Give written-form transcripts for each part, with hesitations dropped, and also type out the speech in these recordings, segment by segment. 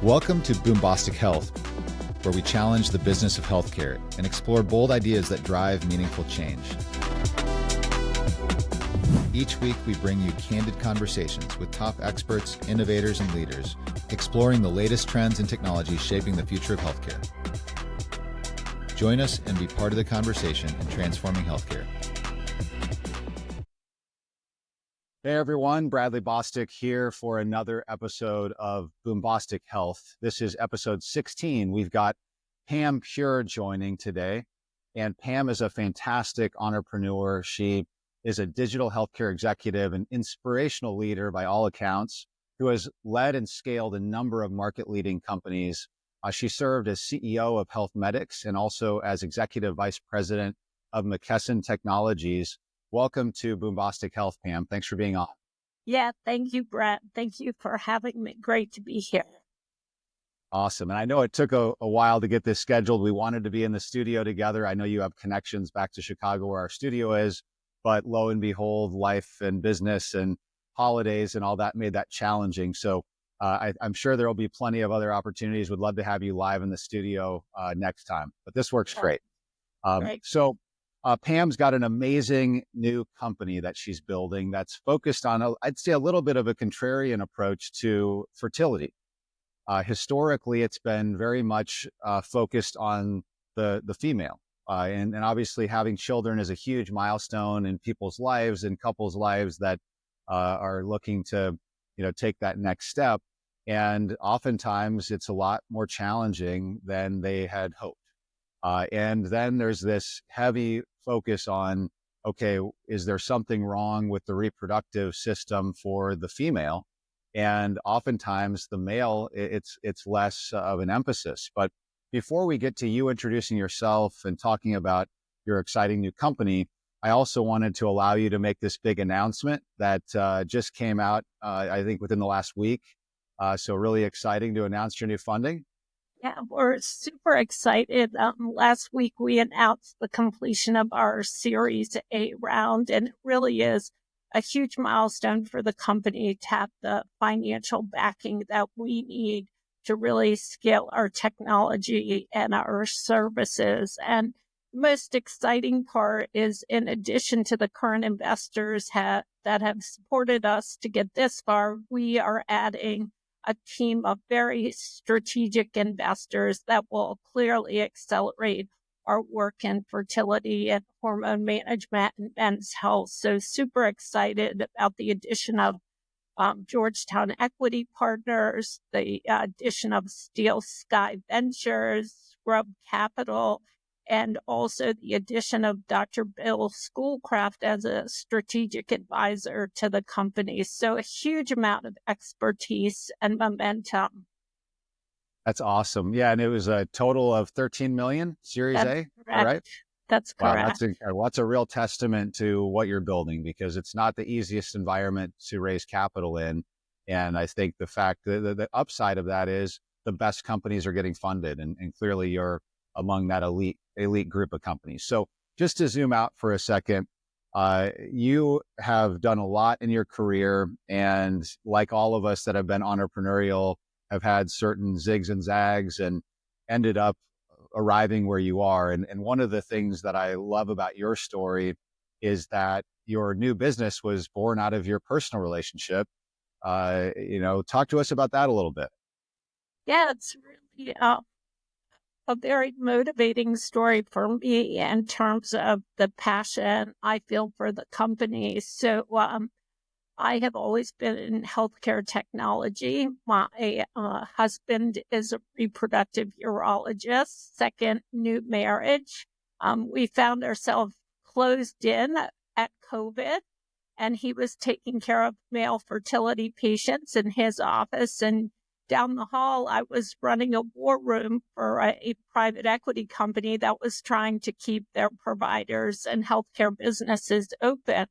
Welcome to Boombostic Health, where we challenge the business of healthcare and explore bold ideas that drive meaningful change. Each week, we bring you candid conversations with top experts, innovators, and leaders, exploring the latest trends and technologies shaping the future of healthcare. Join us and be part of the conversation in transforming healthcare. Hey everyone, Bradley Bostic here for another episode of Boombostic Health. This is episode 16. We've got Pam Pure joining today, and Pam is a fantastic entrepreneur. She is a digital healthcare executive and inspirational leader by all accounts, who has led and scaled a number of market-leading companies. She served as CEO of Health Medics and also as Executive Vice President of McKesson Technologies. Welcome to Boombostic Health, Pam. Thanks for being on. Yeah, thank you, Brett. Thank you for having me. Great to be here. Awesome. And I know it took a while to get this scheduled. We wanted to be in the studio together. I know you have connections back to Chicago where our studio is, but lo and behold, life and business and holidays and all that made that challenging. So I'm sure there will be plenty of other opportunities. Would love to have you live in the studio next time, but this works great. Great. So Pam's got an amazing new company that she's building that's focused on, I'd say, a little bit of a contrarian approach to fertility. Historically, it's been very much focused on the female. And obviously having children is a huge milestone in people's lives and couples' lives that are looking to, take that next step. And oftentimes it's a lot more challenging than they had hoped. And then there's this heavy focus on, okay, is there something wrong with the reproductive system for the female? And oftentimes the male, it's less of an emphasis. But before we get to you introducing yourself and talking about your exciting new company, I also wanted to allow you to make this big announcement that just came out, I think, within the last week. So really exciting to announce your new funding. Yeah, we're super excited. Last week, we announced the completion of our Series A round, and it really is a huge milestone for the company to have the financial backing that we need to really scale our technology and our services. And the most exciting part is, in addition to the current investors that have supported us to get this far, we are adding a team of very strategic investors that will clearly accelerate our work in fertility and hormone management and men's health. So super excited about the addition of Georgetown Equity Partners, the addition of Steel Sky Ventures, Scrub Capital, and also the addition of Dr. Bill Schoolcraft as a strategic advisor to the company. So a huge amount of expertise and momentum. That's awesome. Yeah, and it was a total of 13 million Series A, right? That's correct. Wow, that's a real testament to what you're building, because it's not the easiest environment to raise capital in. And I think the fact that the upside of that is the best companies are getting funded, and clearly you're among that elite group of companies. So just to zoom out for a second, you have done a lot in your career, and like all of us that have been entrepreneurial, have had certain zigs and zags and ended up arriving where you are. And one of the things that I love about your story is that your new business was born out of your personal relationship. Talk to us about that a little bit. Yeah, it's really a very motivating story for me in terms of the passion I feel for the company. So I have always been in healthcare technology. My husband is a reproductive urologist, second new marriage. We found ourselves closed in at COVID, and he was taking care of male fertility patients in his office. And down the hall, I was running a war room for a private equity company that was trying to keep their providers and healthcare businesses open.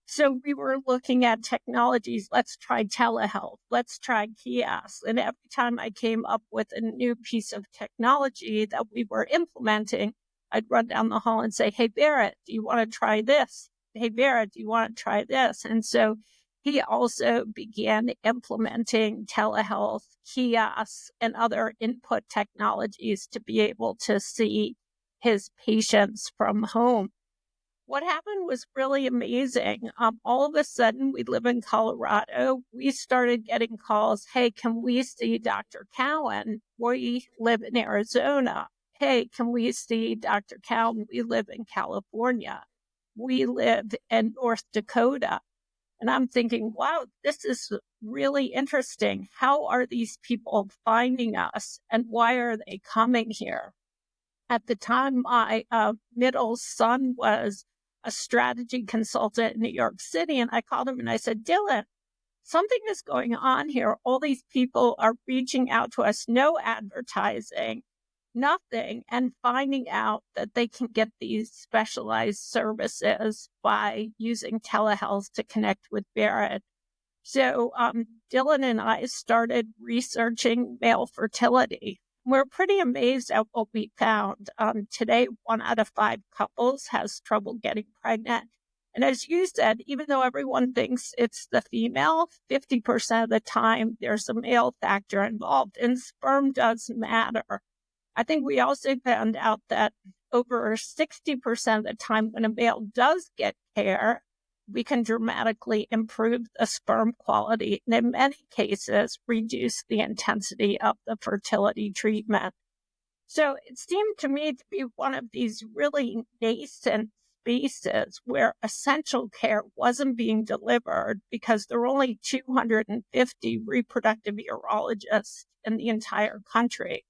So we were looking at technologies. Let's try telehealth. Let's try kiosks. And every time I came up with a new piece of technology that we were implementing, I'd run down the hall and say, hey, Barrett, do you want to try this? Hey, Barrett, do you want to try this? And so he also began implementing telehealth kiosks and other input technologies to be able to see his patients from home. What happened was really amazing. All of a sudden, we live in Colorado. We started getting calls. Hey, can we see Dr. Cowan? We live in Arizona. Hey, can we see Dr. Cowan? We live in California. We live in North Dakota. And I'm thinking, wow, this is really interesting. How are these people finding us and why are they coming here? At the time, my middle son was a strategy consultant in New York City. And I called him and I said, Dylan, something is going on here. All these people are reaching out to us, no advertising, nothing, and finding out that they can get these specialized services by using telehealth to connect with Barrett. So Dylan and I started researching male fertility. We're pretty amazed at what we found. Today, 1 out of 5 couples has trouble getting pregnant. And as you said, even though everyone thinks it's the female, 50% of the time there's a male factor involved, and sperm does matter. I think we also found out that over 60% of the time when a male does get care, we can dramatically improve the sperm quality and in many cases reduce the intensity of the fertility treatment. So it seemed to me to be one of these really nascent spaces where essential care wasn't being delivered because there were only 250 reproductive urologists in the entire country.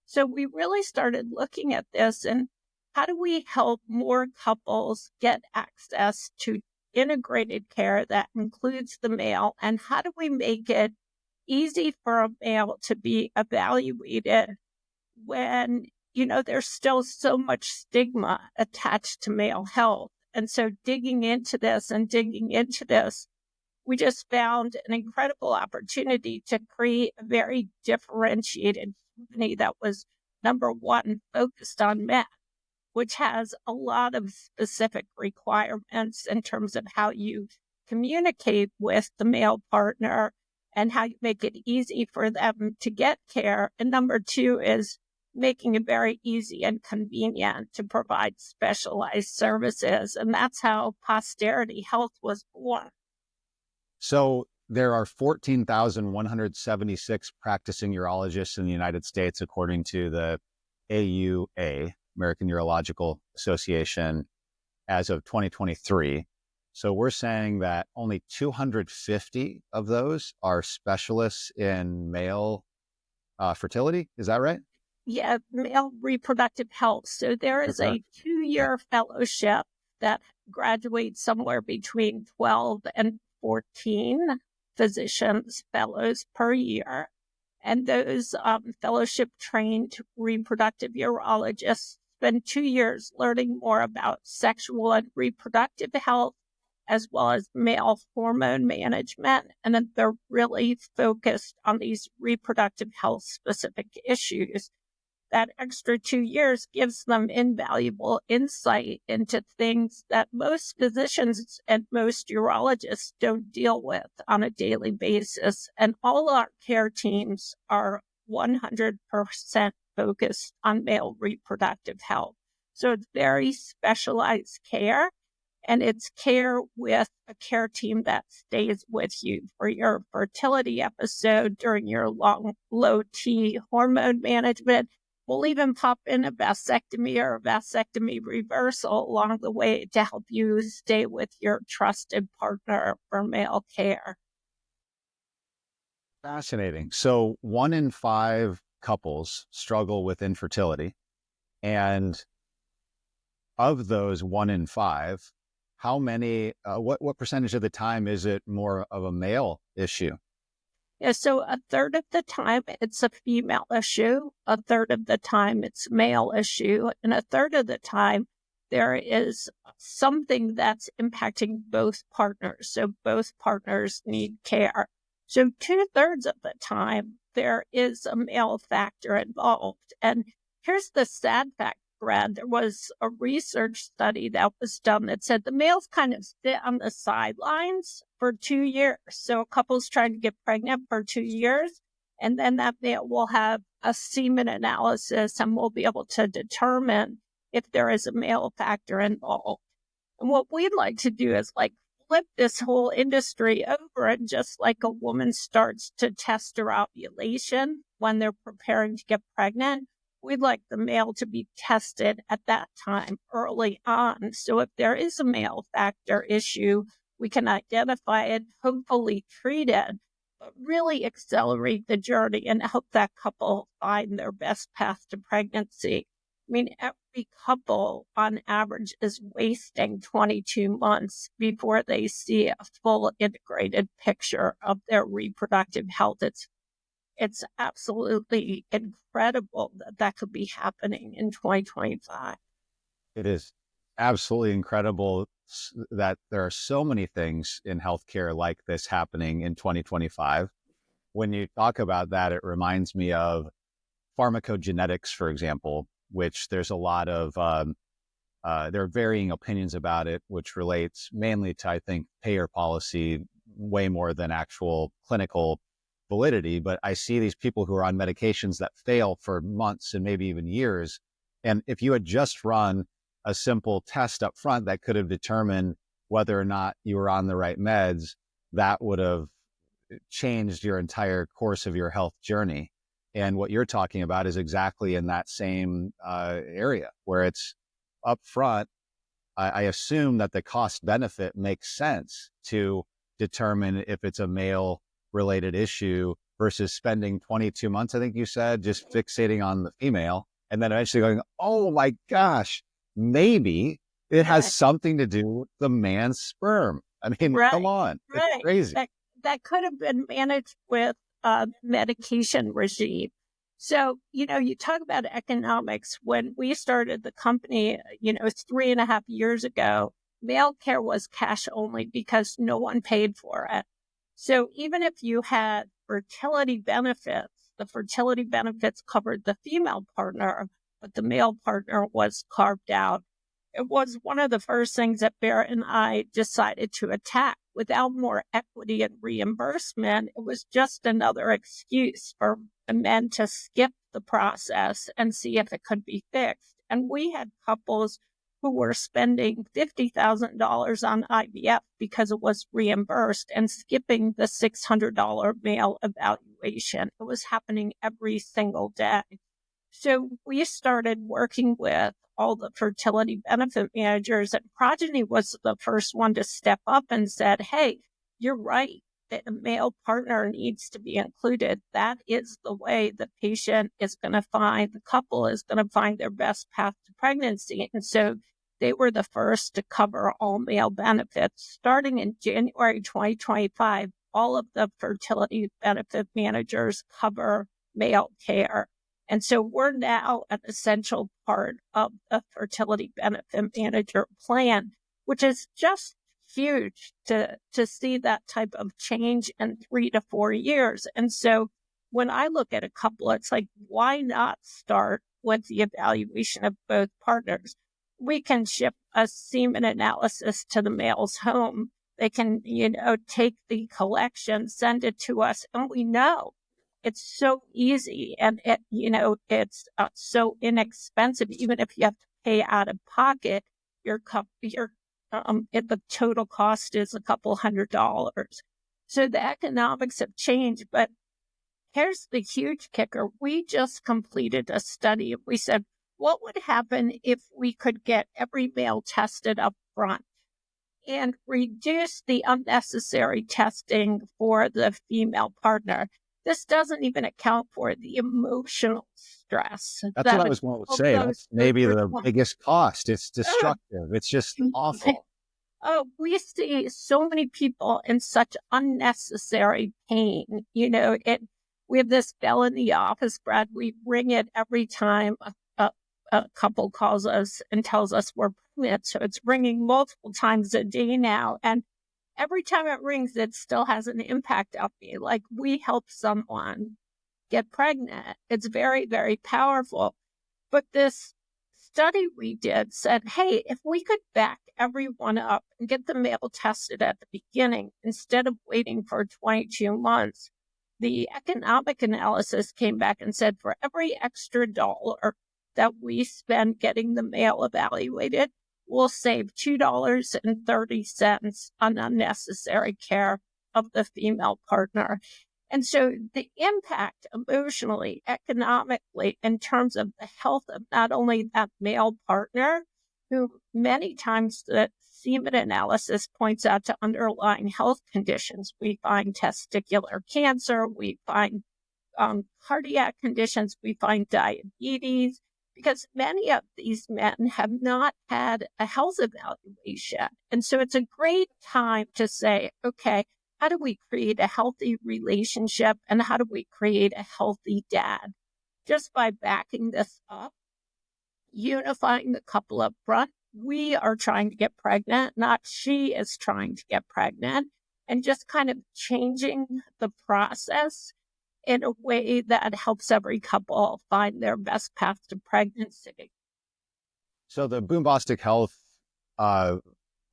So we really started looking at this and how do we help more couples get access to integrated care that includes the male, and how do we make it easy for a male to be evaluated when, there's still so much stigma attached to male health. And so digging into this, we just found an incredible opportunity to create a very differentiated company that was, number one, focused on men, which has a lot of specific requirements in terms of how you communicate with the male partner and how you make it easy for them to get care. And number two is making it very easy and convenient to provide specialized services. And that's how Posterity Health was born. So there are 14,176 practicing urologists in the United States, according to the AUA, American Urological Association, as of 2023. So we're saying that only 250 of those are specialists in male fertility. Is that right? Yeah, male reproductive health. So there is a 2-year fellowship that graduates somewhere between 12 and 14 physicians fellows per year. And those fellowship-trained reproductive urologists spend 2 years learning more about sexual and reproductive health, as well as male hormone management. And then they're really focused on these reproductive health-specific issues. That extra 2 years gives them invaluable insight into things that most physicians and most urologists don't deal with on a daily basis. And all our care teams are 100% focused on male reproductive health. So it's very specialized care, and it's care with a care team that stays with you for your fertility episode during your low T hormone management. We'll even pop in a vasectomy or a vasectomy reversal along the way to help you stay with your trusted partner for male care. Fascinating. So 1 in 5 couples struggle with infertility. And of those 1 in 5, how many, what percentage of the time is it more of a male issue? Yeah, so a third of the time it's a female issue, a third of the time it's a male issue, and a third of the time there is something that's impacting both partners. So both partners need care. So 2/3 of the time there is a male factor involved. And here's the sad fact. Brad, there was a research study that was done that said the males kind of sit on the sidelines for 2 years. So a couple's trying to get pregnant for 2 years, and then that male will have a semen analysis and we'll be able to determine if there is a male factor involved. And what we'd like to do is like flip this whole industry over, and just like a woman starts to test her ovulation when they're preparing to get pregnant, we'd like the male to be tested at that time early on. So if there is a male factor issue, we can identify it, hopefully treat it, but really accelerate the journey and help that couple find their best path to pregnancy. I mean, every couple on average is wasting 22 months before they see a full integrated picture of their reproductive health. It's absolutely incredible that that could be happening in 2025. It is absolutely incredible that there are so many things in healthcare like this happening in 2025. When you talk about that, it reminds me of pharmacogenetics, for example, which there's a lot of, there are varying opinions about it, which relates mainly to, I think, payer policy way more than actual clinical validity. But I see these people who are on medications that fail for months and maybe even years. And if you had just run a simple test up front that could have determined whether or not you were on the right meds, that would have changed your entire course of your health journey. And what you're talking about is exactly in that same area where it's up front. I assume that the cost benefit makes sense to determine if it's a male related issue versus spending 22 months, I think you said, just fixating on the female and then eventually going, oh my gosh, maybe it has something to do with the man's sperm. I mean, come on, it's crazy. That could have been managed with a medication regime. So, you talk about economics. When we started the company, 3.5 years ago, male care was cash only because no one paid for it. So even if you had fertility benefits, the fertility benefits covered the female partner, but the male partner was carved out. It was one of the first things that Barrett and I decided to attack. Without more equity and reimbursement, it was just another excuse for the men to skip the process and see if it could be fixed. And we had couples who were spending $50,000 on IVF because it was reimbursed and skipping the $600 male evaluation. It was happening every single day. So we started working with all the fertility benefit managers, and Progeny was the first one to step up and said, hey, you're right, that a male partner needs to be included. That is the way the patient is going to find, the couple is going to find their best path to pregnancy. And so they were the first to cover all male benefits. Starting in January 2025, all of the fertility benefit managers cover male care. And so we're now an essential part of the fertility benefit manager plan, which is just huge to see that type of change in 3 to 4 years. And so when I look at a couple, it's like, why not start with the evaluation of both partners? We can ship a semen analysis to the male's home. They can, take the collection, send it to us, and we know. It's so easy, and it's so inexpensive. Even if you have to pay out of pocket, the total cost is a couple $100. So the economics have changed. But here's the huge kicker: we just completed a study. We said, what would happen if we could get every male tested up front and reduce the unnecessary testing for the female partner? This doesn't even account for the emotional stress. That's what I was going to say. That's maybe the biggest cost. It's destructive. It's just awful. Oh, we see so many people in such unnecessary pain. We have this bell in the office, Brad. We ring it every time a couple calls us and tells us we're pregnant. So it's ringing multiple times a day now. And every time it rings, it still has an impact on me. Like, we help someone get pregnant. It's very, very powerful. But this study we did said, hey, if we could back everyone up and get the male tested at the beginning instead of waiting for 22 months, the economic analysis came back and said for every extra dollar that we spend getting the male evaluated, we'll save $2.30 on unnecessary care of the female partner. And so the impact emotionally, economically, in terms of the health of not only that male partner, who many times the semen analysis points out to underlying health conditions. We find testicular cancer, we find cardiac conditions, we find diabetes, because many of these men have not had a health evaluation. And so it's a great time to say, okay, how do we create a healthy relationship and how do we create a healthy dad? Just by backing this up, unifying the couple up front, we are trying to get pregnant, not she is trying to get pregnant, and just kind of changing the process in a way that helps every couple find their best path to pregnancy. So the Boombostic Health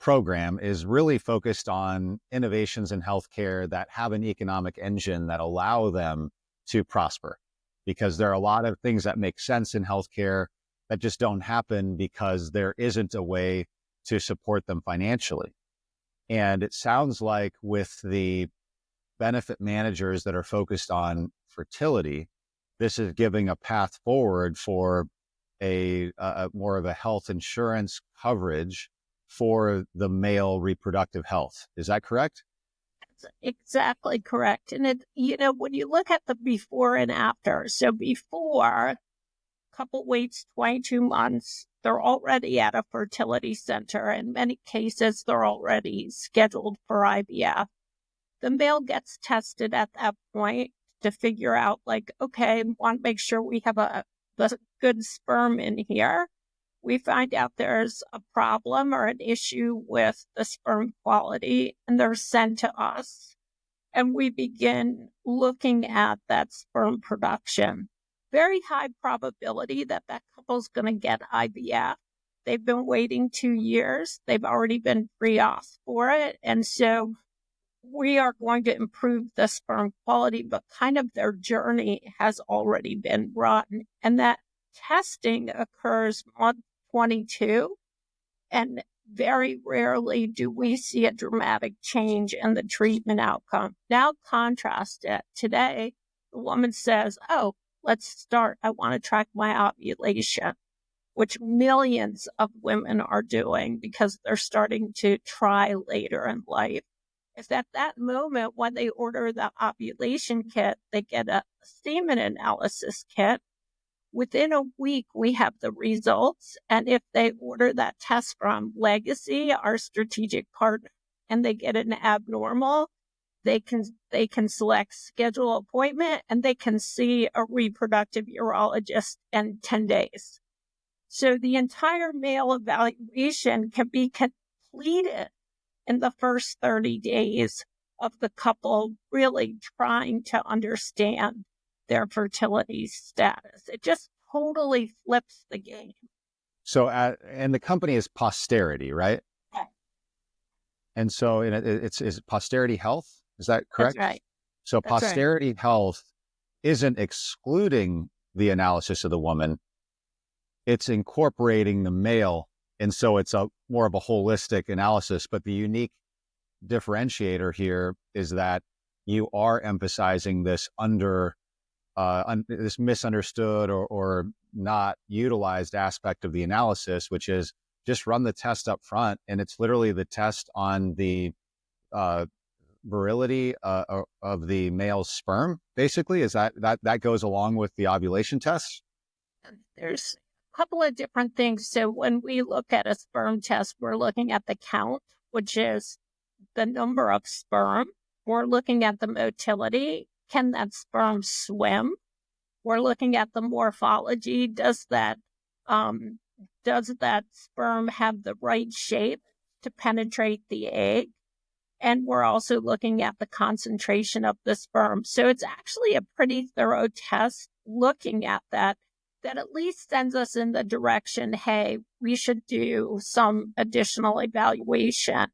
program is really focused on innovations in healthcare that have an economic engine that allow them to prosper, because there are a lot of things that make sense in healthcare that just don't happen because there isn't a way to support them financially. And it sounds like with the benefit managers that are focused on fertility, this is giving a path forward for a more of a health insurance coverage for the male reproductive health. Is that correct? That's exactly correct. And when you look at the before and after, so before, couple waits 22 months, they're already at a fertility center. In many cases, they're already scheduled for IVF. The male gets tested at that point to figure out, like, okay, want to make sure we have the good sperm in here. We find out there's a problem or an issue with the sperm quality, and they're sent to us. And we begin looking at that sperm production. Very high probability that couple's going to get IVF. They've been waiting 2 years. They've already been pre-auth for it. And so we are going to improve the sperm quality, but kind of their journey has already been run. And that testing occurs month 22. And very rarely do we see a dramatic change in the treatment outcome. Now contrast it. Today, the woman says, oh, let's start. I want to track my ovulation, which millions of women are doing because they're starting to try later in life. Is at that moment when they order the ovulation kit, they get a semen analysis kit. Within a week, we have the results. And if they order that test from Legacy, our strategic partner, and they get an abnormal, they can select schedule appointment and they can see a reproductive urologist in 10 days. So the entire male evaluation can be completed in the first 30 days of the couple really trying to understand their fertility status. It just totally flips the game. So, and the company is Posterity, right? Okay. And so it's Posterity Health. Is that correct? That's right. So That's Posterity Health isn't excluding the analysis of the woman. It's incorporating the male. And so it's more of a holistic analysis. But the unique differentiator here is that you are emphasizing this this misunderstood or not utilized aspect of the analysis, which is just run the test up front. And it's literally the test on the virility of the male's sperm, basically. Is that goes along with the ovulation test? There's a couple of different things. So when we look at a sperm test, we're looking at the count, which is the number of sperm. We're looking at the motility. Can that sperm swim? We're looking at the morphology. Does that sperm have the right shape to penetrate the egg? And we're also looking at the concentration of the sperm. So it's actually a pretty thorough test looking at that. that at least sends us in the direction, hey, we should do some additional evaluation.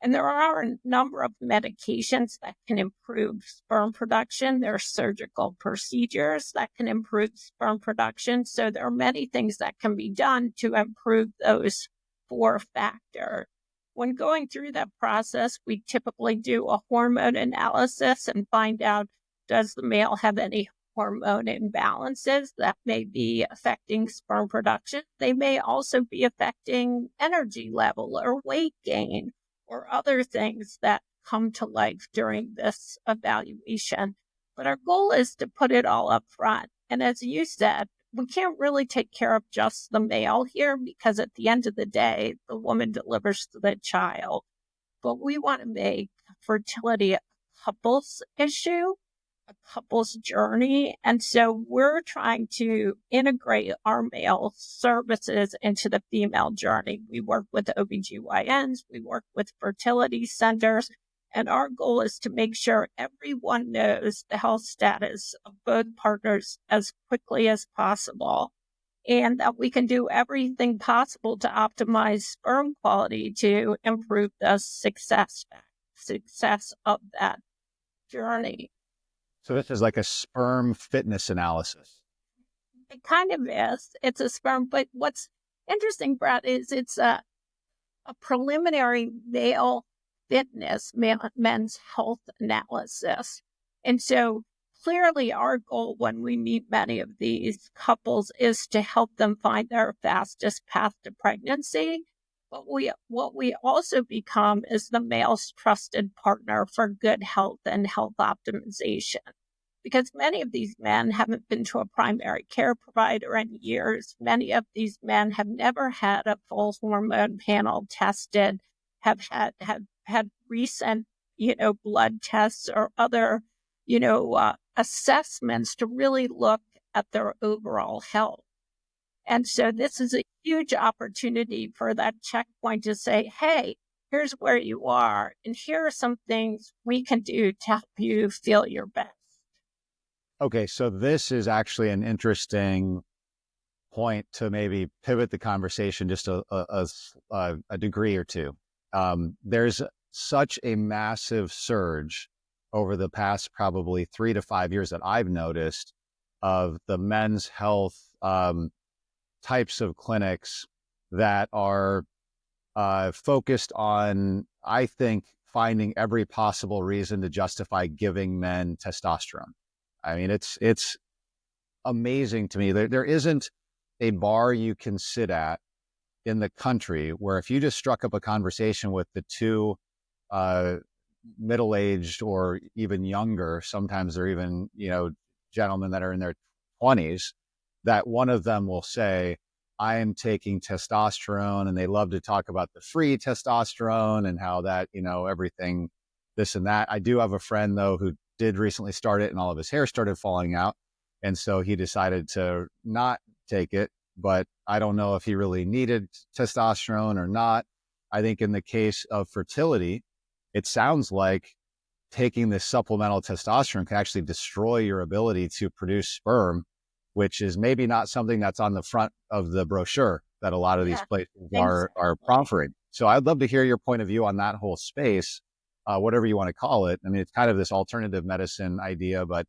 And there are a number of medications that can improve sperm production. There are surgical procedures that can improve sperm production. So there are many things that can be done to improve those 4 factors. When going through that process, we typically do a hormone analysis and find out, does the male have any hormone imbalances that may be affecting sperm production? They may also be affecting energy level or weight gain or other things that come to life during this evaluation. But our goal is to put it all up front. And as you said, we can't really take care of just the male here because at the end of the day, the woman delivers the child. But we want to make fertility a couple's issue, a couple's journey. And so we're trying to integrate our male services into the female journey. We work with OBGYNs, we work with fertility centers, and our goal is to make sure everyone knows the health status of both partners as quickly as possible, and that we can do everything possible to optimize sperm quality to improve the success of that journey. So this is like a sperm fitness analysis. It kind of is. It's a sperm, but what's interesting, Brett, is it's a preliminary male fitness, men's health analysis. And so clearly our goal when we meet many of these couples is to help them find their fastest path to pregnancy. But what we also become is the male's trusted partner for good health and health optimization. Because many of these men haven't been to a primary care provider in years. Many of these men have never had a full hormone panel tested, have had recent, blood tests or other, assessments to really look at their overall health. And so this is a huge opportunity for that checkpoint to say, hey, here's where you are, and here are some things we can do to help you feel your best. Okay, so this is actually an interesting point to maybe pivot the conversation just a degree or two. There's such a massive surge over the past probably 3 to 5 years that I've noticed of the men's health types of clinics that are focused on, I think, finding every possible reason to justify giving men testosterone. I mean, it's amazing to me. There isn't a bar you can sit at in the country where if you just struck up a conversation with the two middle-aged or even younger, sometimes they're even, gentlemen that are in their 20s, that one of them will say, I am taking testosterone, and they love to talk about the free testosterone and how that, everything, this and that. I do have a friend, though, who did recently start it and all of his hair started falling out. And so he decided to not take it, but I don't know if he really needed testosterone or not. I think in the case of fertility, it sounds like taking this supplemental testosterone can actually destroy your ability to produce sperm, which is maybe not something that's on the front of the brochure that a lot of these places are proffering. So I'd love to hear your point of view on that whole space. Whatever you want to call it. I mean, it's kind of this alternative medicine idea, but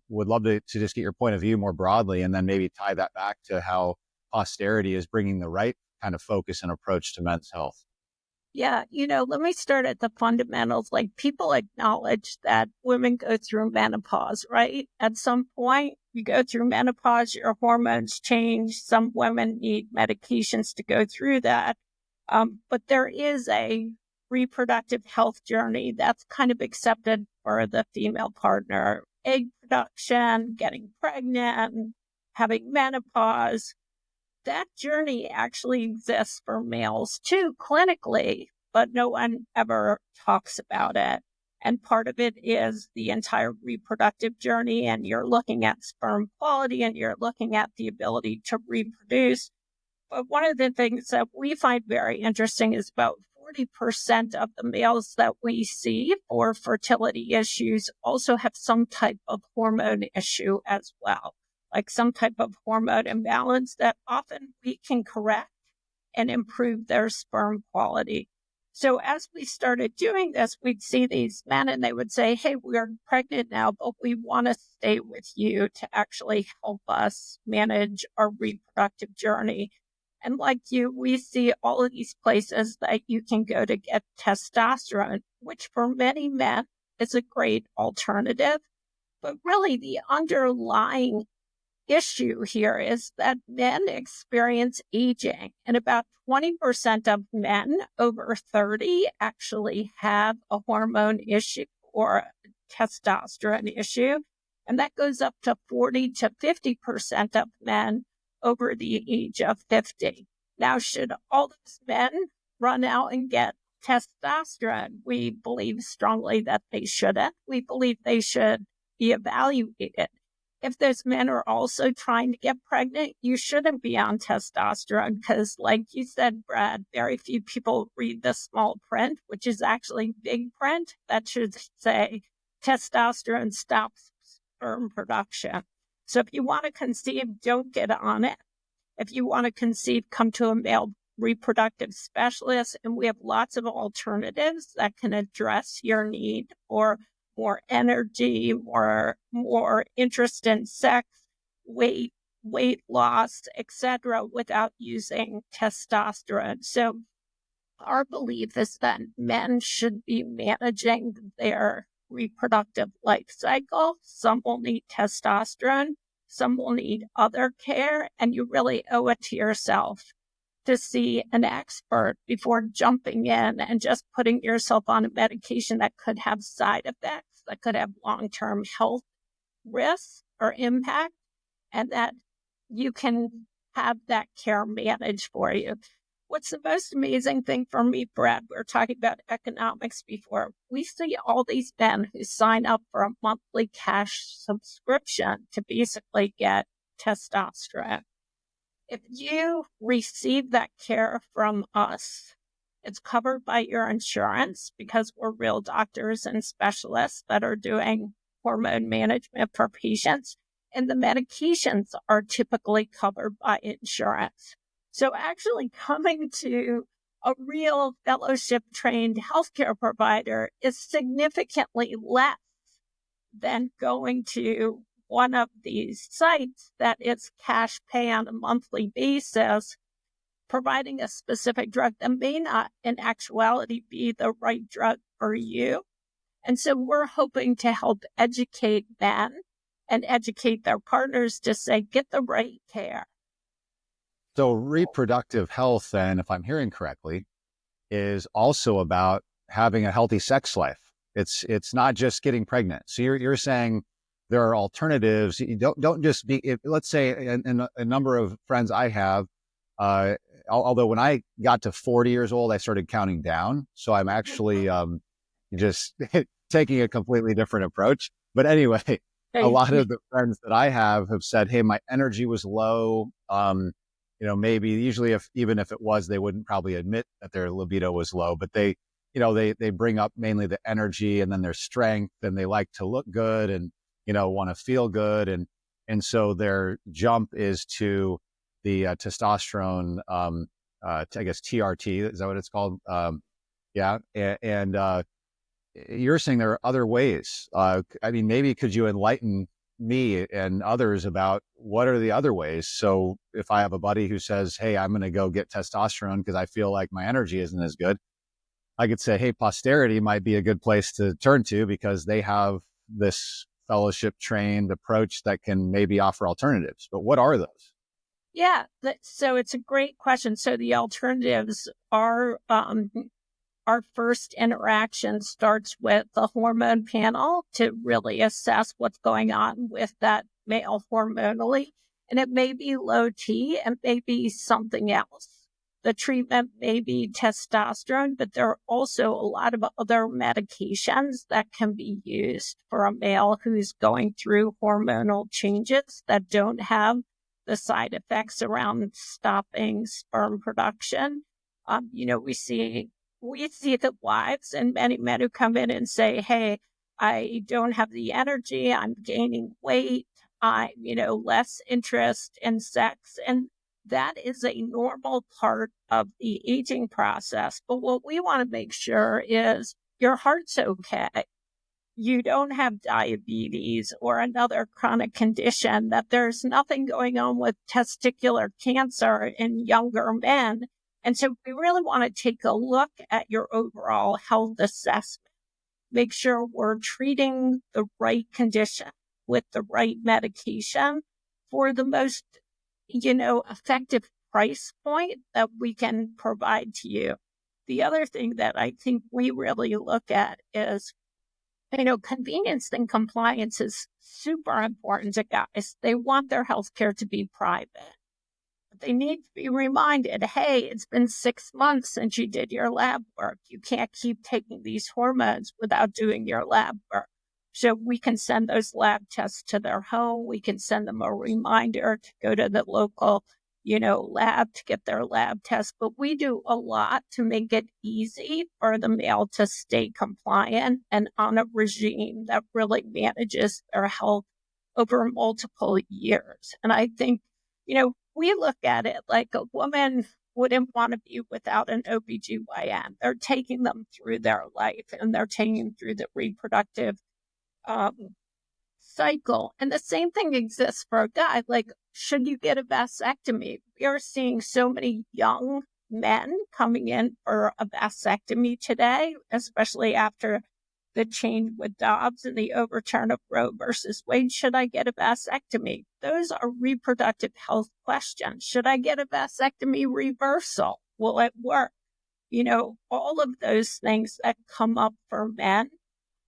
would love to just get your point of view more broadly, and then maybe tie that back to how Posterity is bringing the right kind of focus and approach to men's health. Yeah, let me start at the fundamentals. Like, people acknowledge that women go through menopause, right? At some point, you go through menopause, your hormones change. Some women need medications to go through that. But there is a reproductive health journey that's kind of accepted for the female partner. Egg production, getting pregnant, having menopause. That journey actually exists for males too, clinically, but no one ever talks about it. And part of it is the entire reproductive journey, and you're looking at sperm quality and you're looking at the ability to reproduce. But one of the things that we find very interesting is about 40% of the males that we see for fertility issues also have some type of hormone issue as well. like some type of hormone imbalance that often we can correct and improve their sperm quality. So as we started doing this, we'd see these men and they would say, hey, we're pregnant now, but we want to stay with you to actually help us manage our reproductive journey. And like you, we see all of these places that you can go to get testosterone, which for many men is a great alternative. But really the underlying issue here is that men experience aging, and about 20% of men over 30 actually have a hormone issue or a testosterone issue. And that goes up to 40 to 50% of men over the age of 50. Now, should all those men run out and get testosterone? We believe strongly that they shouldn't. We believe they should be evaluated. If those men are also trying to get pregnant, you shouldn't be on testosterone because, like you said, Brad, very few people read the small print, which is actually big print. That should say testosterone stops sperm production. So if you want to conceive, don't get on it. If you want to conceive, come to a male reproductive specialist, and we have lots of alternatives that can address your need for more energy, more interest in sex, weight loss, etc., without using testosterone. So our belief is that men should be managing their reproductive life cycle. Some will need testosterone, some will need other care, and you really owe it to yourself to see an expert before jumping in and just putting yourself on a medication that could have side effects, that could have long-term health risks or impact, and that you can have that care managed for you. What's the most amazing thing for me, Brad, we were talking about economics before. We see all these men who sign up for a monthly cash subscription to basically get testosterone. If you receive that care from us, it's covered by your insurance because we're real doctors and specialists that are doing hormone management for patients, and the medications are typically covered by insurance. So actually coming to a real fellowship-trained healthcare provider is significantly less than going to one of these sites that is cash pay on a monthly basis, providing a specific drug that may not in actuality be the right drug for you. And so we're hoping to help educate men and educate their partners to say, get the right care. So reproductive health, then, if I'm hearing correctly, is also about having a healthy sex life. It's not just getting pregnant. So you're saying there are alternatives. You don't just be, let's say, and a number of friends I have, although when I got to 40 years old, I started counting down. So I'm actually just taking a completely different approach. But anyway, a lot of the friends that I have said, hey, my energy was low. Maybe usually even if it was, they wouldn't probably admit that their libido was low, but they bring up mainly the energy and then their strength, and they like to look good and, want to feel good. And so their jump is to the testosterone, I guess TRT, is that what it's called? Yeah. And you're saying there are other ways. Maybe could you enlighten me and others about what are the other ways? So if I have a buddy who says, hey, I'm going to go get testosterone because I feel like my energy isn't as good, I could say, hey, Posterity might be a good place to turn to because they have this fellowship trained approach that can maybe offer alternatives. But what are those? Yeah, so it's a great question. So the alternatives are, our first interaction starts with the hormone panel to really assess what's going on with that male hormonally. And it may be low T and maybe something else. The treatment may be testosterone, but there are also a lot of other medications that can be used for a male who's going through hormonal changes that don't have the side effects around stopping sperm production. We see the wives and many men who come in and say, hey, I don't have the energy, I'm gaining weight, time, less interest in sex. And that is a normal part of the aging process. But what we want to make sure is your heart's okay. You don't have diabetes or another chronic condition, that there's nothing going on with testicular cancer in younger men. And so we really want to take a look at your overall health assessment, make sure we're treating the right condition with the right medication for the most, effective price point that we can provide to you. The other thing that I think we really look at is, convenience and compliance is super important to guys. They want their healthcare to be private. But they need to be reminded, hey, it's been 6 months since you did your lab work. You can't keep taking these hormones without doing your lab work. So we can send those lab tests to their home. We can send them a reminder to go to the local lab to get their lab test. But we do a lot to make it easy for the male to stay compliant and on a regime that really manages their health over multiple years. And I think, we look at it like a woman wouldn't want to be without an OBGYN. They're taking them through their life, and they're taking them through the reproductive cycle. And the same thing exists for a guy. Like, should you get a vasectomy? We are seeing so many young men coming in for a vasectomy today, especially after the change with Dobbs and the overturn of Roe versus Wade. Should I get a vasectomy? Those are reproductive health questions. Should I get a vasectomy reversal? Will it work? All of those things that come up for men,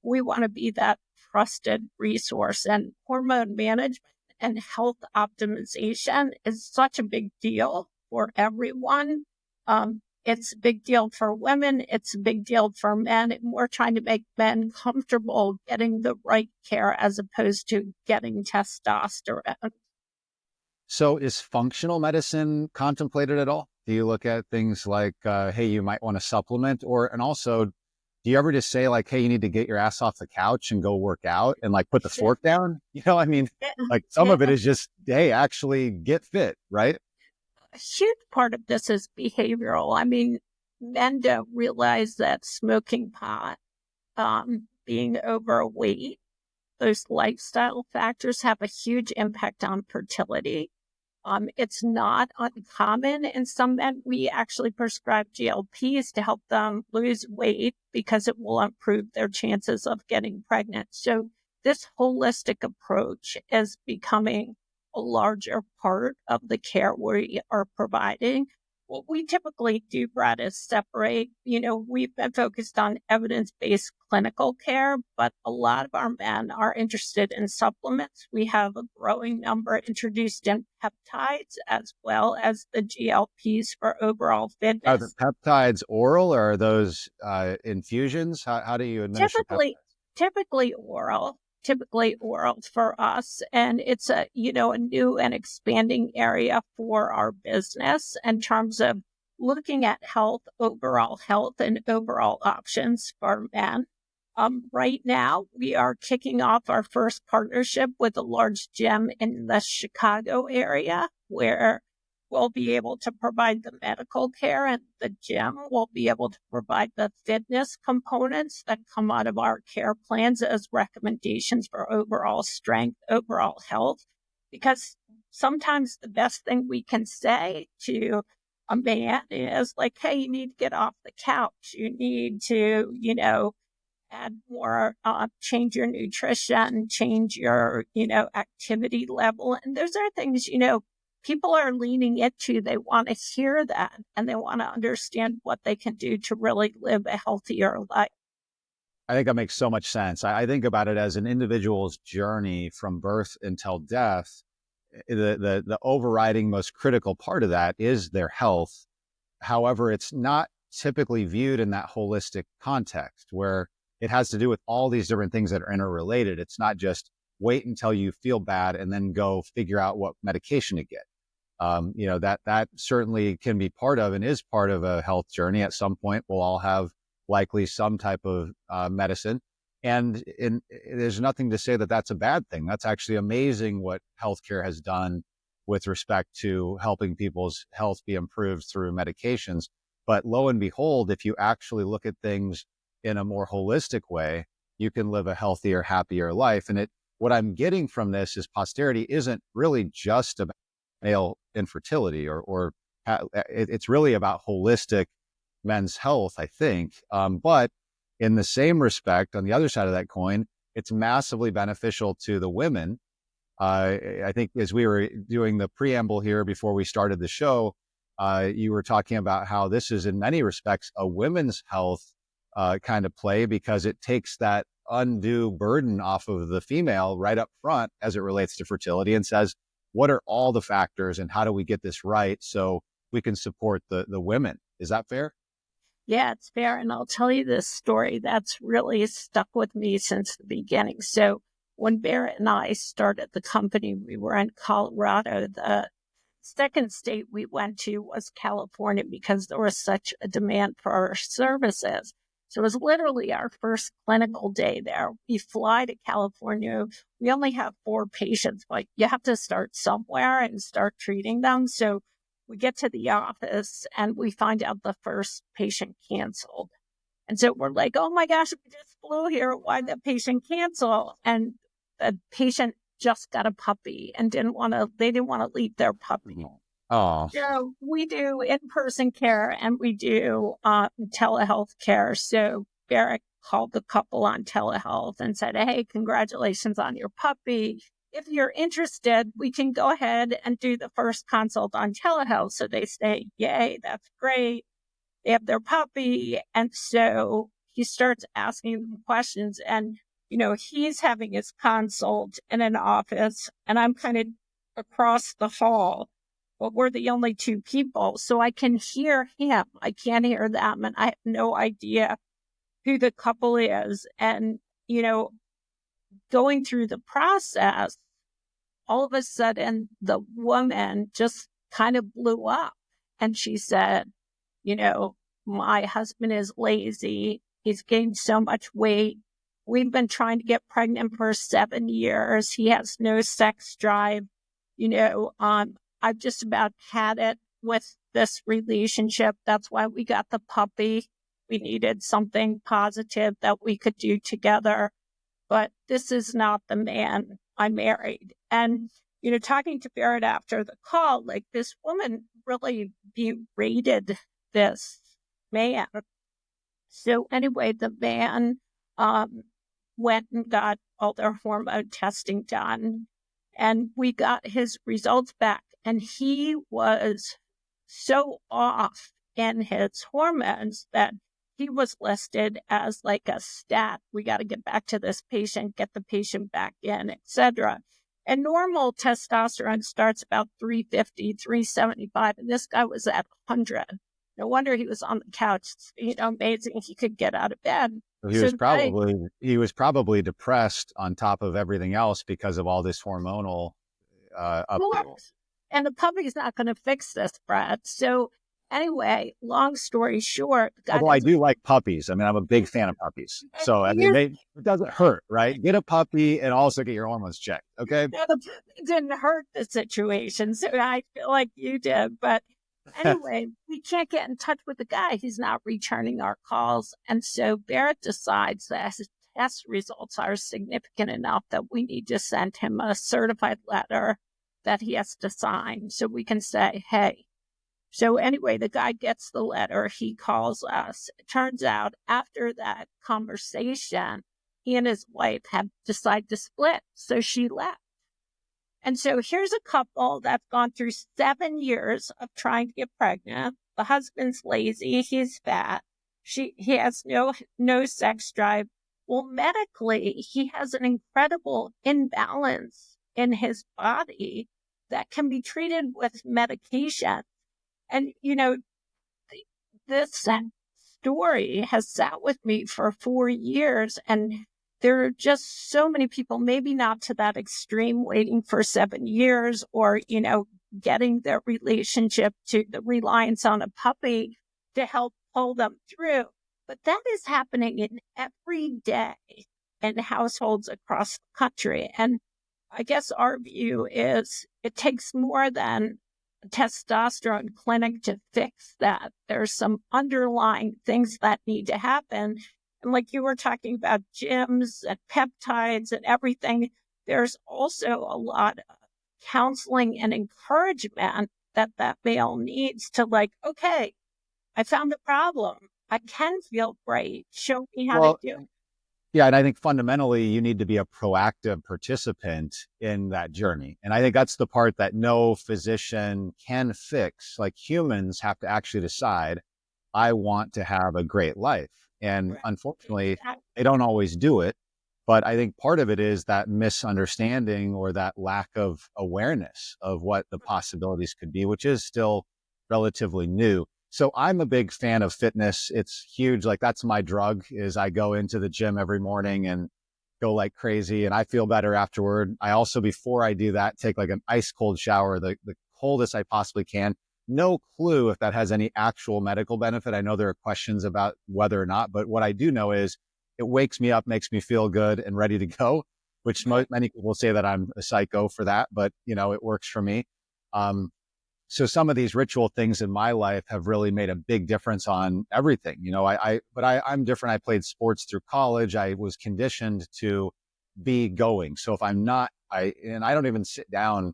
we want to be that trusted resource. And hormone management and health optimization is such a big deal for everyone. It's a big deal for women. It's a big deal for men. And we're trying to make men comfortable getting the right care as opposed to getting testosterone. So is functional medicine contemplated at all? Do you look at things like, hey, you might want to supplement, and also, do you ever just say like, hey, you need to get your ass off the couch and go work out and like put the fork down? Like some of it is just, hey, actually get fit, right? A huge part of this is behavioral. Men don't realize that smoking pot, being overweight, those lifestyle factors have a huge impact on fertility. It's not uncommon in some men. We actually prescribe GLPs to help them lose weight because it will improve their chances of getting pregnant. So this holistic approach is becoming a larger part of the care we are providing. What we typically do, Brad, is separate. We've been focused on evidence-based clinical care, but a lot of our men are interested in supplements. We have a growing number introduced in peptides as well as the GLPs for overall fitness. Are the peptides oral or are those infusions? How do you administer peptides? Typically oral for us. And it's a new and expanding area for our business in terms of looking at overall health and overall options for men. Right now, we are kicking off our first partnership with a large gym in the Chicago area where we'll be able to provide the medical care, and the gym will be able to provide the fitness components that come out of our care plans as recommendations for overall strength, overall health. Because sometimes the best thing we can say to a man is like, hey, you need to get off the couch. You need to, add more, change your nutrition, change your, activity level. And those are things, people are leaning into. They want to hear that, and they want to understand what they can do to really live a healthier life. I think that makes so much sense. I think about it as an individual's journey from birth until death. The overriding most critical part of that is their health. However, it's not typically viewed in that holistic context where it has to do with all these different things that are interrelated. It's not just wait until you feel bad and then go figure out what medication to get. That certainly can be part of and is part of a health journey. At some point, we'll all have likely some type of medicine. There's nothing to say that that's a bad thing. That's actually amazing what healthcare has done with respect to helping people's health be improved through medications. But lo and behold, if you actually look at things in a more holistic way, you can live a healthier, happier life. What I'm getting from this is posterity isn't really just about male infertility it's really about holistic men's health, I think. But in the same respect, on the other side of that coin, it's massively beneficial to the women. I think as we were doing the preamble here before we started the show, you were talking about how this is in many respects a women's health kind of play, because it takes that undue burden off of the female right up front as it relates to fertility, and says, what are all the factors and how do we get this right so we can support the women? Is that fair? Yeah, it's fair. And I'll tell you this story that's really stuck with me since the beginning. So when Barrett and I started the company, we were in Colorado. The second state we went to was California because there was such a demand for our services. So it was literally our first clinical day there. We fly to California. We only have 4 patients, but you have to start somewhere and start treating them. So we get to the office and we find out the first patient canceled. And so we're like, oh my gosh, we just flew here. Why did the patient cancel? And the patient just got a puppy and they didn't want to leave their puppy. Oh. So we do in-person care and we do telehealth care. So Barrett called the couple on telehealth and said, hey, congratulations on your puppy. If you're interested, we can go ahead and do the first consult on telehealth. So they say, yay, that's great. They have their puppy. And so he starts asking them questions. And, he's having his consult in an office and I'm kind of across the hall, but we're the only 2 people. So I can hear him. I can't hear them. And I have no idea who the couple is. And, going through the process, all of a sudden, the woman just kind of blew up. And she said, my husband is lazy. He's gained so much weight. We've been trying to get pregnant for 7 years. He has no sex drive. I've just about had it with this relationship. That's why we got the puppy. We needed something positive that we could do together. But this is not the man I married. And, talking to Barrett after the call, like this woman really berated this man. So anyway, the man went and got all their hormone testing done and we got his results back. And he was so off in his hormones that he was listed as like a stat. We got to get back to this patient, get the patient back in, etc. And normal testosterone starts about 350, 375. And this guy was at 100. No wonder he was on the couch. Amazing he could get out of bed. He was probably depressed on top of everything else because of all this hormonal upheaval. And the puppy's not going to fix this, Brad. So anyway, long story short. Although I do like puppies. I mean, I'm a big fan of puppies. So, it doesn't hurt, right? Get a puppy and also get your hormones checked, okay? No, the puppy didn't hurt the situation. So I feel like you did. But anyway, we can't get in touch with the guy. He's not returning our calls. And so Barrett decides that his test results are significant enough that we need to send him a certified letter that he has to sign so we can say, hey. So anyway, the guy gets the letter. He calls us. It turns out after that conversation, he and his wife have decided to split. So she left. And so here's a couple that's gone through 7 years of trying to get pregnant. The husband's lazy. He's fat. He has no sex drive. Well, medically, he has an incredible imbalance in his body that can be treated with medication. And, this story has sat with me for 4 years. And there are just so many people, maybe not to that extreme, waiting for 7 years or, getting their relationship to the reliance on a puppy to help pull them through. But that is happening in every day. in households across the country. And I guess our view is it takes more than a testosterone clinic to fix that. There's some underlying things that need to happen. And like you were talking about gyms and peptides and everything, there's also a lot of counseling and encouragement that male needs to like, okay, I found the problem. I can feel great. Show me how to Well, do it. yeah, and I think fundamentally you need to be a proactive participant in that journey. And I think that's the part that no physician can fix. Like humans have to actually decide, I want to have a great life. And Right. unfortunately, Exactly. they don't always do it. But I think part of it is that misunderstanding or that lack of awareness of what the possibilities could be, which is still relatively new. So I'm a big fan of fitness. It's huge. Like that's my drug is I go into the gym every morning and go like crazy and I feel better afterward. I also, before I do that, take like an ice cold shower, the coldest I possibly can. No clue if that has any actual medical benefit. I know there are questions about whether or not, but what I do know is it wakes me up, makes me feel good and ready to go, which many people say that I'm a psycho for that, but you know, it works for me. Um, so some of these ritual things in my life have really made a big difference on everything. You know, I'm different. I played sports through college. I was conditioned to be going. So if I'm not, I don't even sit down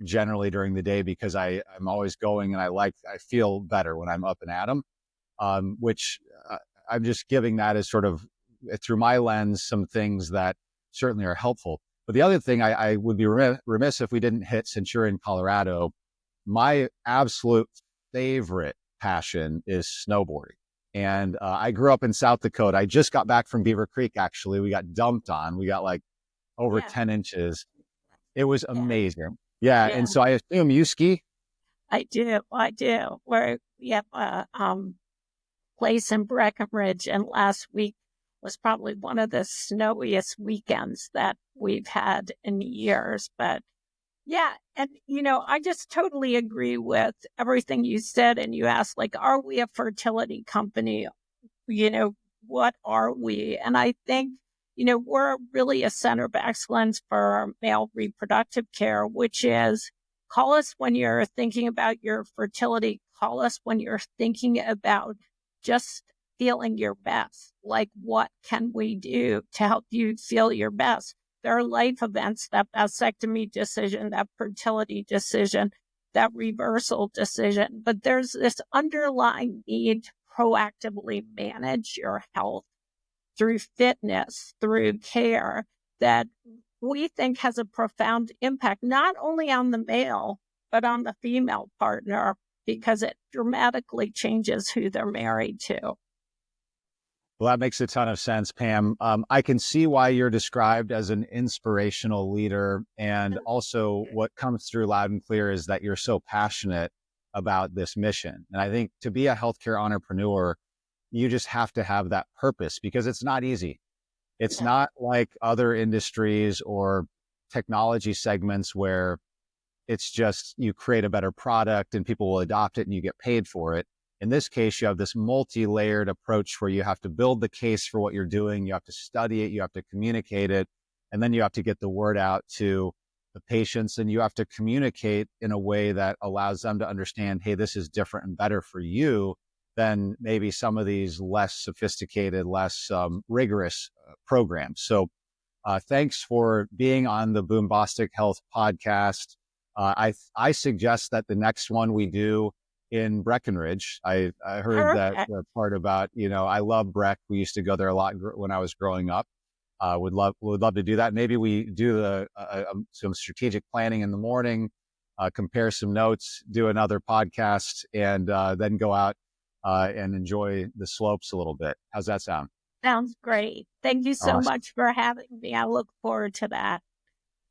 generally during the day because I'm always going and I feel better when I'm up and at 'em. Which I'm just giving that as sort of through my lens, some things that certainly are helpful. But the other thing I would be remiss if we didn't hit, since you're in Colorado, my absolute favorite passion is snowboarding. And I grew up in South Dakota. I just got back from Beaver Creek, actually. We got dumped on. We got like over Yeah. 10 inches. It was Yeah. amazing. Yeah. Yeah. And so I assume you ski. I do. I do. We have a place in Breckenridge, and last week was probably one of the snowiest weekends that we've had in years. But yeah, and I just totally agree with everything you said. And you asked, like, are we a fertility company? You know, what are we? And I think, we're really a center of excellence for male reproductive care, which is call us when you're thinking about your fertility, call us when you're thinking about just feeling your best. Like, what can we do to help you feel your best? There are life events, that vasectomy decision, that fertility decision, that reversal decision, but there's this underlying need to proactively manage your health through fitness, through care that we think has a profound impact, not only on the male, but on the female partner, because it dramatically changes who they're married to. Well, that makes a ton of sense, Pam. I can see why you're described as an inspirational leader. And also, what comes through loud and clear is that you're so passionate about this mission. And I think to be a healthcare entrepreneur, you just have to have that purpose because it's not easy. It's not like other industries or technology segments where it's just you create a better product and people will adopt it and you get paid for it. In this case, you have this multi-layered approach where you have to build the case for what you're doing. You have to study it. You have to communicate it. And then you have to get the word out to the patients and you have to communicate in a way that allows them to understand, hey, this is different and better for you than maybe some of these less sophisticated, less rigorous programs. So thanks for being on the Boombostic Health podcast. I suggest that the next one we do in Breckenridge. I heard that Perfect. the part about, I love Breck. We used to go there a lot when I was growing up. Would love to do that. Maybe we do some strategic planning in the morning, compare some notes, do another podcast, and then go out and enjoy the slopes a little bit. How's that sound? Sounds great. Thank you so Awesome. much for having me. I look forward to that.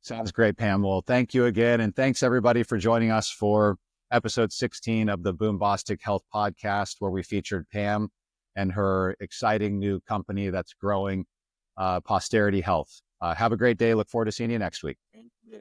Sounds great, Pam. Well, thank you again. And thanks everybody for joining us for episode 16 of the Boombostic Health podcast, where we featured Pam and her exciting new company that's growing, Posterity Health. Have a great day. Look forward to seeing you next week. Thank you.